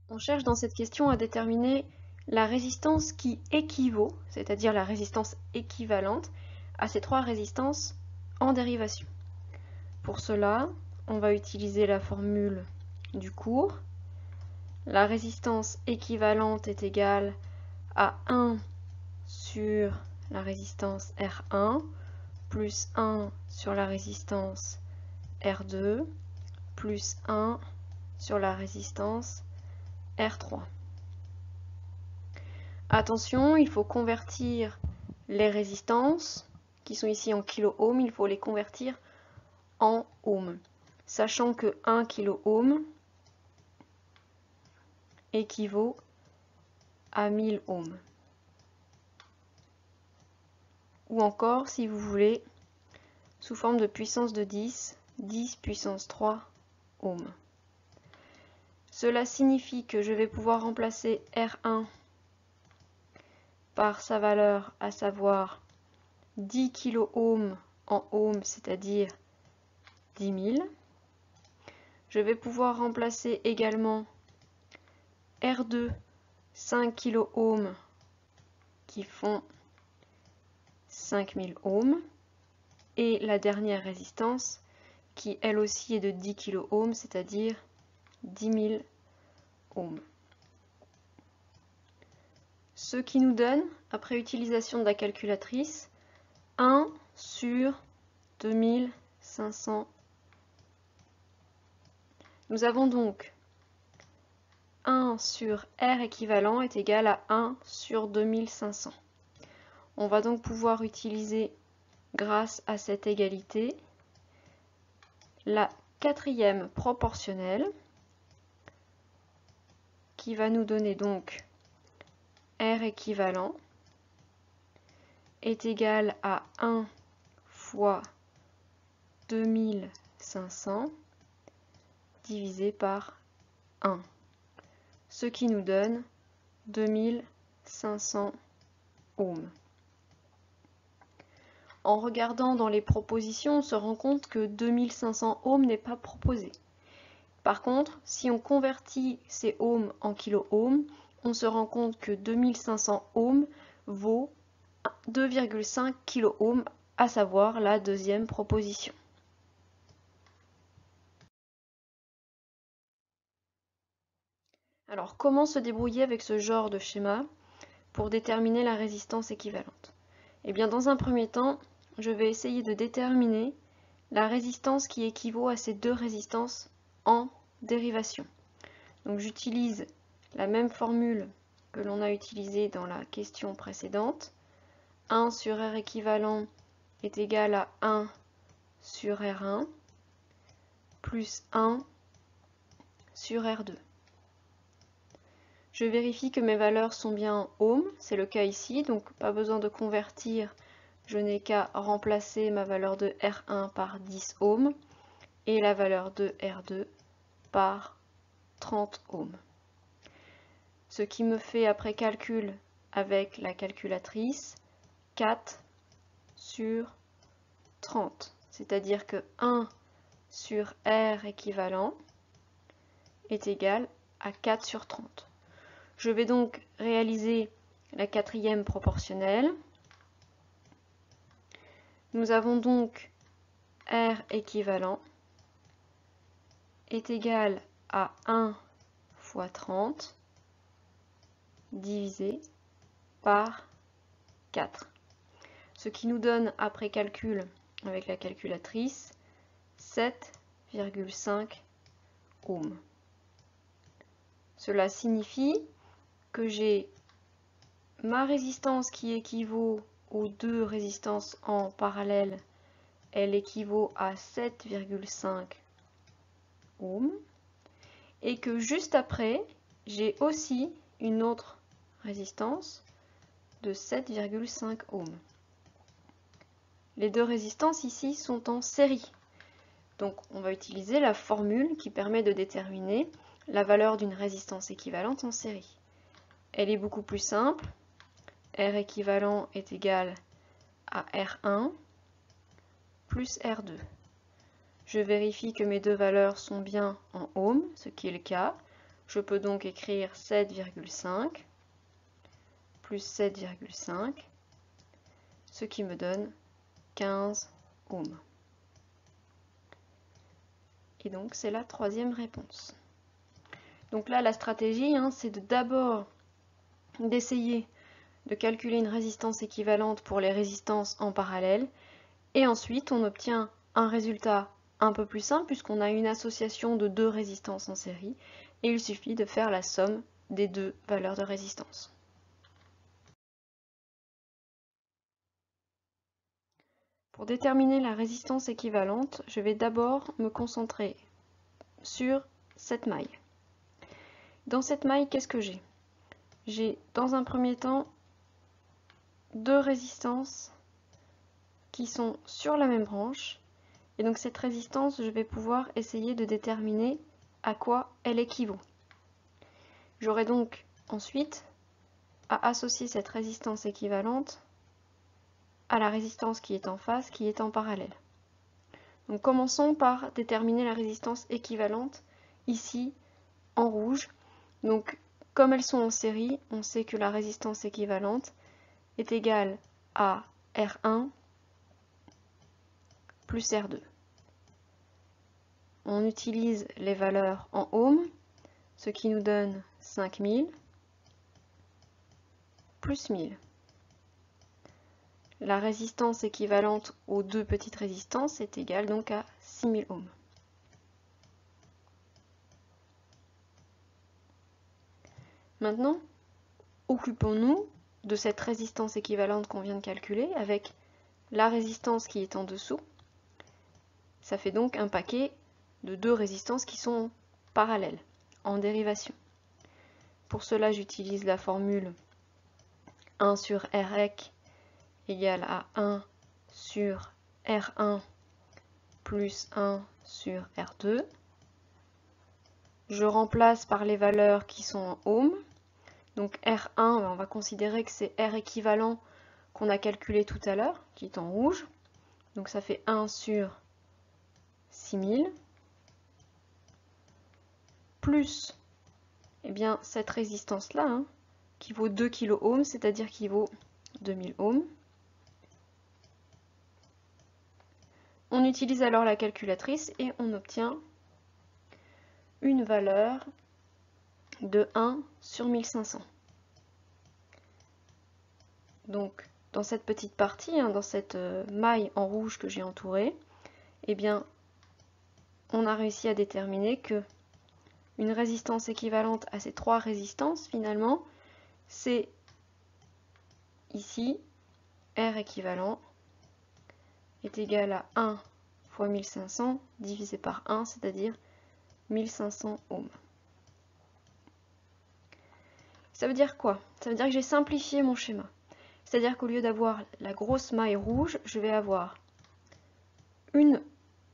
On cherche dans cette question à déterminer la résistance qui équivaut, c'est-à-dire la résistance équivalente, à ces trois résistances en dérivation. Pour cela, on va utiliser la formule du cours. La résistance équivalente est égale à 1 sur la résistance R1 plus 1 sur la résistance R2 plus 1 sur la résistance R3. Attention, il faut convertir les résistances qui sont ici en kilo-ohms, il faut les convertir en ohms, sachant que 1 kilo-ohm équivaut à 1000 ohms. Ou encore, si vous voulez, sous forme de puissance de 10, 10 puissance 3 ohms. Cela signifie que je vais pouvoir remplacer R1 par sa valeur, à savoir 10 kilo-ohms en ohms, c'est-à-dire 10 000. Je vais pouvoir remplacer également R2, 5 kilo-ohms qui font 5000 ohms, et la dernière résistance qui elle aussi est de 10 kilo-ohms, c'est-à-dire 10 000 ohms. Ce qui nous donne, après utilisation de la calculatrice, 1 sur 2500. Nous avons donc 1 sur R équivalent est égal à 1 sur 2500. On va donc pouvoir utiliser, grâce à cette égalité, la quatrième proportionnelle qui va nous donner donc R équivalent est égal à 1 fois 2500 divisé par 1, ce qui nous donne 2500 ohms. En regardant dans les propositions, on se rend compte que 2500 ohms n'est pas proposé. Par contre, si on convertit ces ohms en kilo-ohms, on se rend compte que 2500 ohms vaut 2,5 kilo-ohms, à savoir la deuxième proposition. Alors, comment se débrouiller avec ce genre de schéma pour déterminer la résistance équivalente? Eh bien, dans un premier temps, je vais essayer de déterminer la résistance qui équivaut à ces deux résistances en dérivation. Donc, j'utilise la même formule que l'on a utilisée dans la question précédente. 1 sur R équivalent est égal à 1 sur R1 plus 1 sur R2. Je vérifie que mes valeurs sont bien en ohms, c'est le cas ici, donc pas besoin de convertir, je n'ai qu'à remplacer ma valeur de R1 par 10 ohms et la valeur de R2 par 30 ohms. Ce qui me fait, après calcul avec la calculatrice, 4 sur 30, c'est-à-dire que 1 sur R équivalent est égal à 4 sur 30. Je vais donc réaliser la quatrième proportionnelle. Nous avons donc R équivalent est égal à 1 fois 30 divisé par 4. Ce qui nous donne, après calcul avec la calculatrice, 7,5 ohms. Cela signifie que j'ai ma résistance qui équivaut aux deux résistances en parallèle, elle équivaut à 7,5 ohms, et que juste après, j'ai aussi une autre résistance de 7,5 ohms. Les deux résistances ici sont en série. Donc on va utiliser la formule qui permet de déterminer la valeur d'une résistance équivalente en série. Elle est beaucoup plus simple. R équivalent est égal à R1 plus R2. Je vérifie que mes deux valeurs sont bien en ohms, ce qui est le cas. Je peux donc écrire 7,5 plus 7,5, ce qui me donne 15 ohms. Et donc c'est la troisième réponse. Donc là la stratégie, c'est d'abord d'essayer de calculer une résistance équivalente pour les résistances en parallèle, et ensuite on obtient un résultat un peu plus simple puisqu'on a une association de deux résistances en série, et il suffit de faire la somme des deux valeurs de résistance. Pour déterminer la résistance équivalente, je vais d'abord me concentrer sur cette maille. Dans cette maille, qu'est-ce que j'ai? J'ai dans un premier temps deux résistances qui sont sur la même branche, et donc cette résistance, je vais pouvoir essayer de déterminer à quoi elle équivaut. J'aurai donc ensuite à associer cette résistance équivalente à la résistance qui est en face, qui est en parallèle. Donc commençons par déterminer la résistance équivalente ici en rouge. Donc comme elles sont en série, on sait que la résistance équivalente est égale à R1 plus R2. On utilise les valeurs en ohms, ce qui nous donne 5000 plus 1000. La résistance équivalente aux deux petites résistances est égale donc à 6000 ohms. Maintenant, occupons-nous de cette résistance équivalente qu'on vient de calculer avec la résistance qui est en dessous. Ça fait donc un paquet de deux résistances qui sont parallèles, en dérivation. Pour cela, j'utilise la formule 1 sur Rec égale à 1 sur R1 plus 1 sur R2. Je remplace par les valeurs qui sont en ohms. Donc R1, on va considérer que c'est R équivalent qu'on a calculé tout à l'heure, qui est en rouge. Donc ça fait 1 sur 6000, plus cette résistance-là, qui vaut 2 kΩ, c'est-à-dire qui vaut 2000 ohms. On utilise alors la calculatrice et on obtient une valeur de 1 sur 1500. Donc dans cette petite partie, dans cette maille en rouge que j'ai entourée, on a réussi à déterminer que une résistance équivalente à ces trois résistances, finalement, c'est ici, R équivalent est égal à 1 fois 1500 divisé par 1, c'est-à-dire 1500 ohms. Ça veut dire quoi? Ça veut dire que j'ai simplifié mon schéma. C'est-à-dire qu'au lieu d'avoir la grosse maille rouge, je vais avoir une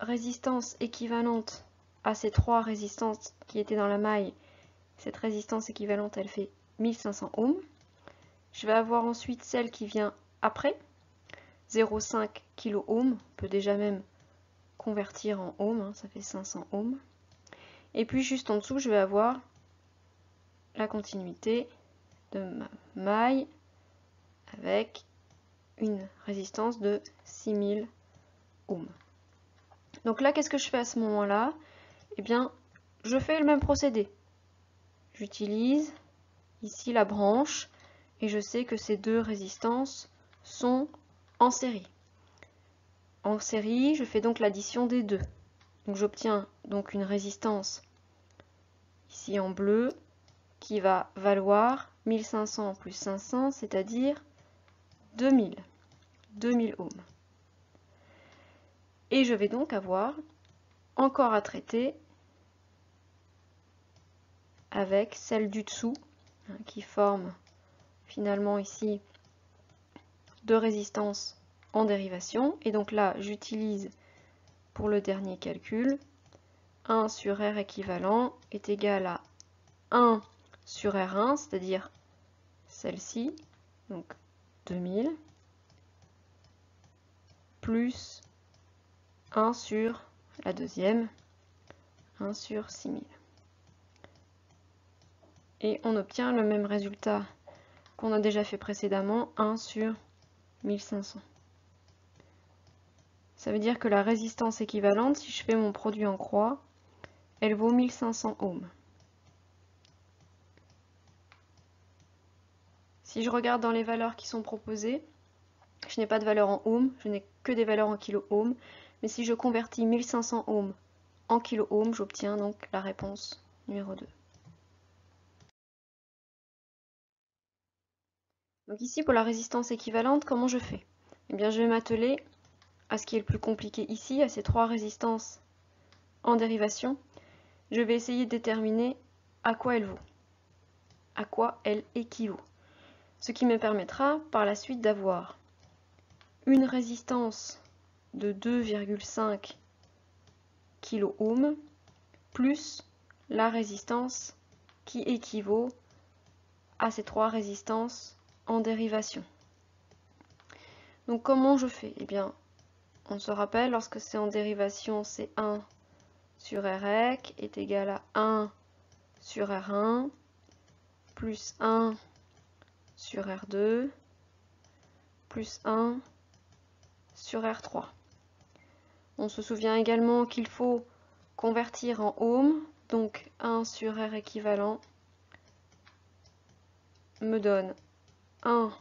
résistance équivalente à ces trois résistances qui étaient dans la maille. Cette résistance équivalente, elle fait 1500 ohms. Je vais avoir ensuite celle qui vient après, 0,5 kΩ. On peut déjà même convertir en ohms, ça fait 500 ohms. Et puis juste en dessous, je vais avoir la continuité de ma maille avec une résistance de 6000 ohms. Donc là, qu'est-ce que je fais à ce moment-là? Je fais le même procédé. J'utilise ici la branche et je sais que ces deux résistances sont en série. En série, je fais donc l'addition des deux. Donc j'obtiens donc une résistance ici en bleu qui va valoir 1500 plus 500, c'est-à-dire 2000 ohms. Et je vais donc avoir encore à traiter avec celle du dessous, qui forme finalement ici deux résistances en dérivation. Et donc là, j'utilise pour le dernier calcul 1 sur R équivalent est égal à 1 sur R1, c'est-à-dire celle-ci, donc 2000, plus 1 sur la deuxième, 1 sur 6000. Et on obtient le même résultat qu'on a déjà fait précédemment, 1 sur 1500. Ça veut dire que la résistance équivalente, si je fais mon produit en croix, elle vaut 1500 ohms. Si je regarde dans les valeurs qui sont proposées, je n'ai pas de valeur en ohms, je n'ai que des valeurs en kilo-ohms. Mais si je convertis 1500 ohms en kilo-ohms, j'obtiens donc la réponse numéro 2. Donc ici, pour la résistance équivalente, comment je fais? Eh bien, je vais m'atteler à ce qui est le plus compliqué ici, à ces trois résistances en dérivation. Je vais essayer de déterminer à quoi elle vaut, à quoi elle équivaut. Ce qui me permettra par la suite d'avoir une résistance de 2,5 kΩ plus la résistance qui équivaut à ces trois résistances en dérivation. Donc comment je fais? Eh bien, on se rappelle, lorsque c'est en dérivation, c'est 1 sur Rec est égal à 1 sur R1 plus 1 sur R2 plus 1 sur R3. On se souvient également qu'il faut convertir en ohms, donc 1 sur R équivalent me donne 1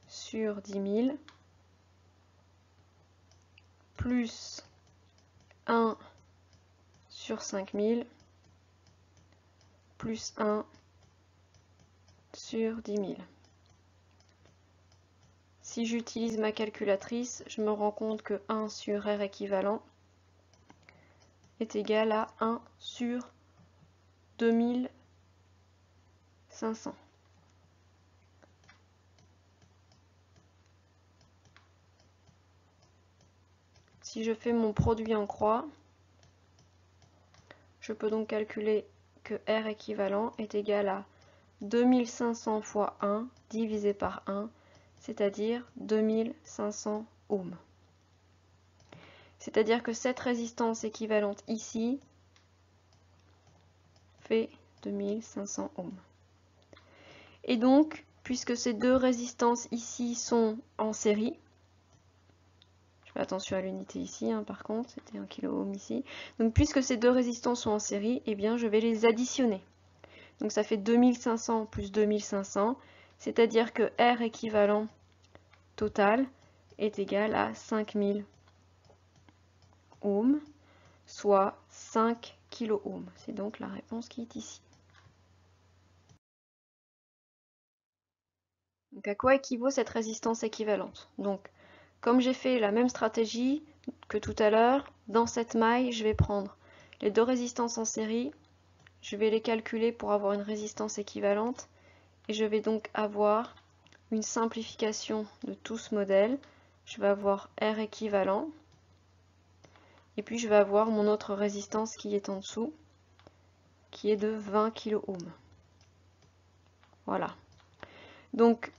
sur 10 000 plus 1 sur 5000 plus 1 sur 10 000. Si j'utilise ma calculatrice, je me rends compte que 1 sur R équivalent est égal à 1 sur 2500. Si je fais mon produit en croix, je peux donc calculer que R équivalent est égal à 2500 fois 1 divisé par 1, c'est-à-dire 2500 ohms. C'est-à-dire que cette résistance équivalente ici fait 2500 ohms. Et donc, puisque ces deux résistances ici sont en série, je fais attention à l'unité ici, par contre, c'était 1 kΩ ici. Donc, puisque ces deux résistances sont en série, eh bien, je vais les additionner. Donc, ça fait 2500 plus 2500, c'est-à-dire que R équivalent total est égal à 5000 ohms, soit 5 kΩ. C'est donc la réponse qui est ici. Donc, à quoi équivaut cette résistance équivalente? Donc, comme j'ai fait la même stratégie que tout à l'heure, dans cette maille, je vais prendre les deux résistances en série, je vais les calculer pour avoir une résistance équivalente, et je vais donc avoir une simplification de tout ce modèle. Je vais avoir R équivalent, et puis je vais avoir mon autre résistance qui est en dessous, qui est de 20 kΩ. Voilà. Donc,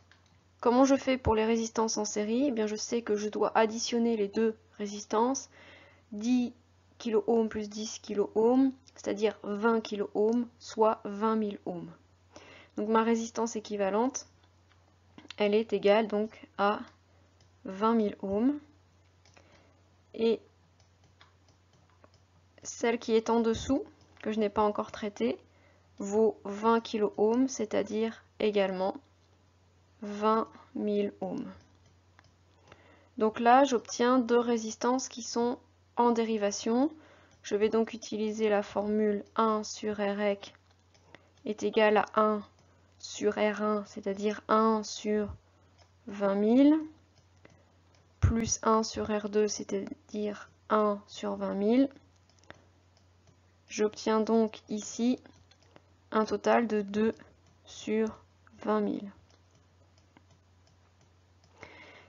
comment je fais pour les résistances en série? Eh bien, je sais que je dois additionner les deux résistances, 10 kΩ plus 10 kΩ, c'est-à-dire 20 kΩ, soit 20 000 ohms. Donc ma résistance équivalente, elle est égale donc à 20 000 ohms. Et celle qui est en dessous, que je n'ai pas encore traitée, vaut 20 kΩ, c'est-à-dire également 20 000 ohms. Donc là, j'obtiens deux résistances qui sont en dérivation. Je vais donc utiliser la formule 1 sur Rec est égal à 1 sur R1, c'est-à-dire 1 sur 20 000, plus 1 sur R2, c'est-à-dire 1 sur 20 000. J'obtiens donc ici un total de 2 sur 20 000.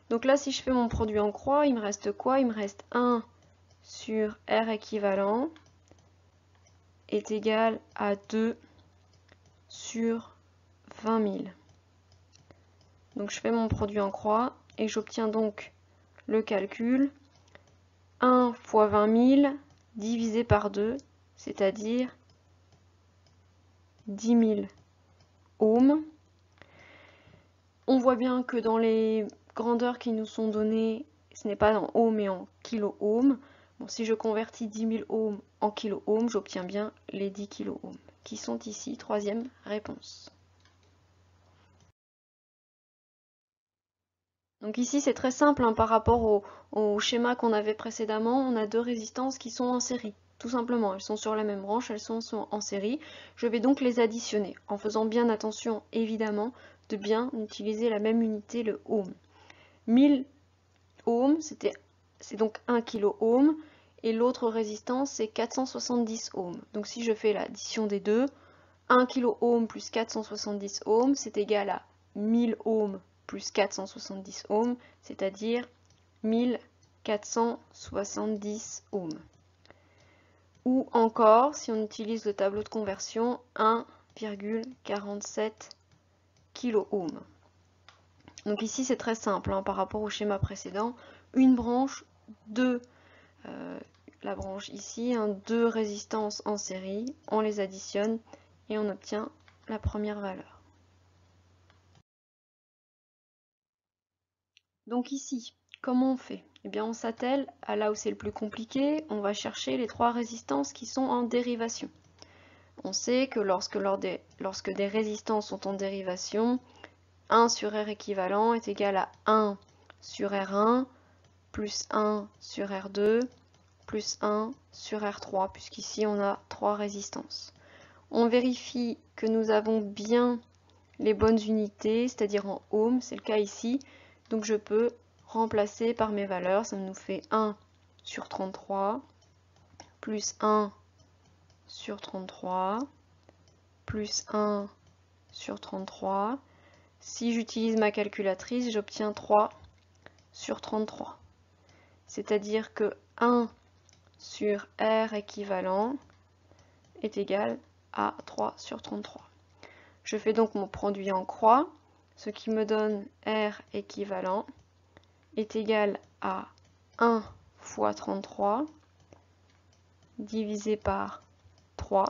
Donc là, si je fais mon produit en croix, il me reste quoi? Il me reste 1 sur R équivalent est égal à 2 sur 20 000. Donc je fais mon produit en croix et j'obtiens donc le calcul 1 fois 20 000 divisé par 2, c'est-à-dire 10 000 ohms. On voit bien que dans les grandeurs qui nous sont données, ce n'est pas en ohms mais en kilo-ohms. Bon, si je convertis 10 000 ohms en kilo-ohms, j'obtiens bien les 10 kilo-ohms, qui sont ici, troisième réponse. Donc ici, c'est très simple hein, par rapport au schéma qu'on avait précédemment. On a deux résistances qui sont en série, tout simplement. Elles sont sur la même branche, elles sont en série. Je vais donc les additionner, en faisant bien attention, évidemment, de bien utiliser la même unité, le ohm. 1000 ohms, c'est donc 1 kilo-ohm, et l'autre résistance, c'est 470 ohms. Donc si je fais l'addition des deux, 1 kilo-ohm plus 470 ohms, c'est égal à 1000 ohms plus 470 ohms, c'est-à-dire 1470 ohms. Ou encore, si on utilise le tableau de conversion, 1,47 kilo-ohms. Donc ici, c'est très simple hein, par rapport au schéma précédent. Une branche, la branche ici, hein, deux résistances en série, on les additionne et on obtient la première valeur. Donc ici, comment on fait? Eh bien, on s'attelle à là où c'est le plus compliqué, on va chercher les trois résistances qui sont en dérivation. On sait que lorsque des résistances sont en dérivation, 1 sur R équivalent est égal à 1 sur R1 plus 1 sur R2 plus 1 sur R3, puisqu'ici on a trois résistances. On vérifie que nous avons bien les bonnes unités, c'est-à-dire en ohms, c'est le cas ici. Donc je peux remplacer par mes valeurs, ça nous fait 1 sur 33, plus 1 sur 33, plus 1 sur 33. Si j'utilise ma calculatrice, j'obtiens 3 sur 33. C'est-à-dire que 1 sur R équivalent est égal à 3 sur 33. Je fais donc mon produit en croix, ce qui me donne R équivalent est égal à 1 fois 33 divisé par 3,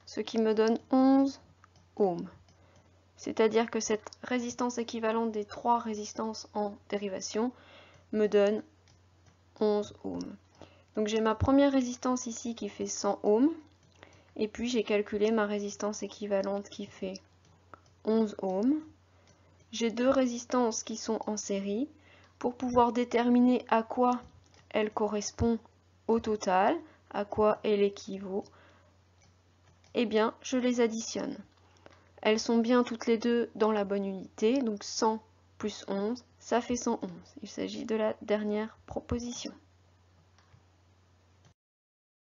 ce qui me donne 11 ohms. C'est-à-dire que cette résistance équivalente des trois résistances en dérivation me donne 11 ohms. Donc j'ai ma première résistance ici qui fait 100 ohms, et puis j'ai calculé ma résistance équivalente qui fait 11 ohms. J'ai deux résistances qui sont en série. Pour pouvoir déterminer à quoi elle correspond au total, à quoi elle équivaut, eh bien je les additionne. Elles sont bien toutes les deux dans la bonne unité, donc 100 plus 11, ça fait 111. Il s'agit de la dernière proposition.